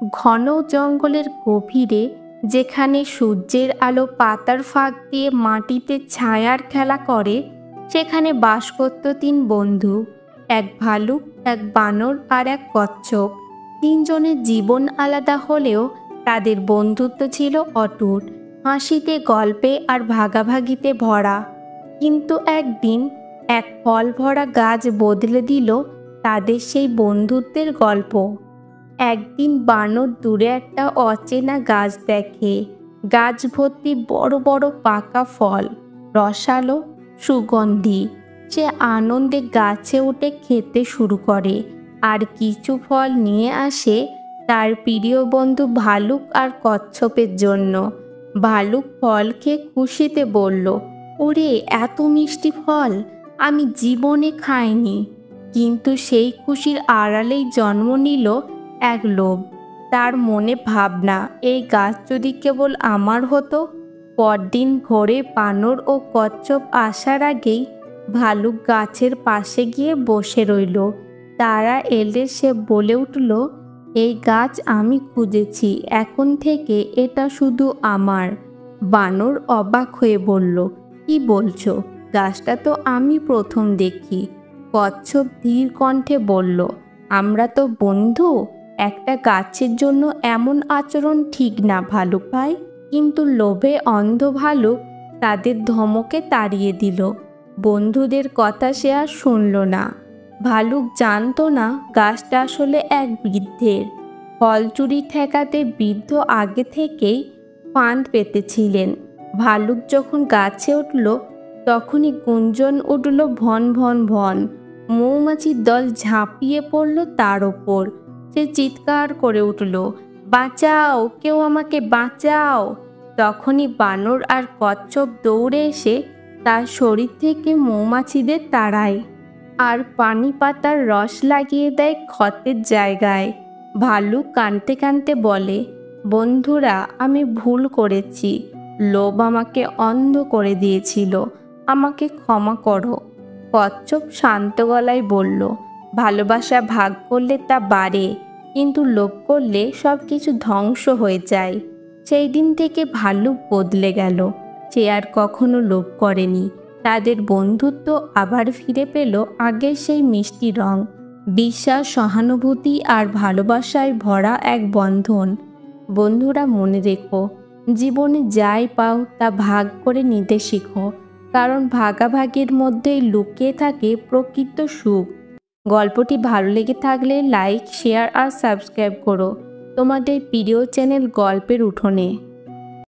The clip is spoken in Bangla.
ঘন জঙ্গলের গভীরে, যেখানে সূর্যের আলো পাতার ফাঁক দিয়ে মাটিতে ছায়ার খেলা করে, সেখানে বাস করত তিন বন্ধু, এক ভালুক, এক বানর আর এক কচ্ছপ। তিনজনের জীবন আলাদা হলেও তাদের বন্ধুত্ব ছিল অটুট, হাসিতে, গল্পে আর ভাগাভাগিতে ভরা। কিন্তু একদিন এক ফল ভরা গাছ বদলে দিল তাদের সেই বন্ধুত্বের গল্প। একদিন বানর দূরে একটা অচেনা গাছ দেখে। গাছ ভর্তি বড় বড় পাকা ফল, রসালো, সুগন্ধি। সে আনন্দে গাছে উঠে খেতে শুরু করে, আর কিছু ফল নিয়ে আসে তার প্রিয় বন্ধু ভালুক আর কচ্ছপের জন্য। ভালুক ফল খেয়ে খুশিতে বলল, ওরে, এত মিষ্টি ফল আমি জীবনে খাইনি। কিন্তু সেই খুশির আড়ালেই জন্ম নিল এক লোভ। তার মনে ভাবনা, এই গাছ যদি কেবল আমার হতো। পরদিন ভোরে বানর ও কচ্ছপ আসার আগেই ভালুক গাছের পাশে গিয়ে বসে রইল। তারা এলে সে বলে উঠল, এই গাছ আমি খুঁজেছি, এখন থেকে এটা শুধু আমার। বানর অবাক হয়ে বলল, কি বলছো? গাছটা তো আমি প্রথম দেখি। কচ্ছপ ধীর কণ্ঠে বলল, আমরা তো বন্ধু, একটা গাছের জন্য এমন আচরণ ঠিক না ভালুক ভাই। কিন্তু লোভে অন্ধ ভালুক তাদের ধমকে তাড়িয়ে দিল। বন্ধুদের কথা সে আর শুনল না। ভালুক জানতো না গাছটা আসলে এক বৃদ্ধের। ফল চুরি ঠেকাতে বৃদ্ধ আগে থেকেই ফাঁদ পেতেছিলেন। ভালুক যখন গাছে উঠল, তখনই গুঞ্জন উঠল, ভন ভন ভন। মৌমাছির দল ঝাঁপিয়ে পড়ল তার ওপর। সে চিৎকার করে উঠল, বাঁচাও, কেউ আমাকে বাঁচাও। তখনই বানর আর কচ্ছপ দৌড়ে এসে তার শরীর থেকে মৌমাছিদের তাড়ায়, আর পানি পাতার রস লাগিয়ে দেয় ক্ষতের জায়গায়। ভালুক কাঁদতে কাঁদতে বলে, বন্ধুরা, আমি ভুল করেছি। লোভ আমাকে অন্ধ করে দিয়েছিল, আমাকে ক্ষমা করো। কচ্ছপ শান্ত গলায় বলল, ভালোবাসা ভাগ করলে তা বাড়ে, কিন্তু লোভ করলে সব কিছু ধ্বংস হয়ে যায়। সেই দিন থেকে ভালুক বদলে গেল। সে আর কখনো লোভ করেনি। তাদের বন্ধুত্ব আবার ফিরে পেল আগের সেই মিষ্টি রং। বিশ্বাস, সহানুভূতি আর ভালোবাসায় ভরা এক বন্ধন। বন্ধুরা, মনে রেখো, জীবনে যাই পাও তা ভাগ করে নিতে শিখো, কারণ ভাগাভাগির মধ্যেই লুকিয়ে থাকে প্রকৃত সুখ। গল্পটি ভালো লেগে থাকলে লাইক, শেয়ার আর সাবস্ক্রাইব করো তোমাদের প্রিয় চ্যানেল গল্পের উঠোনে।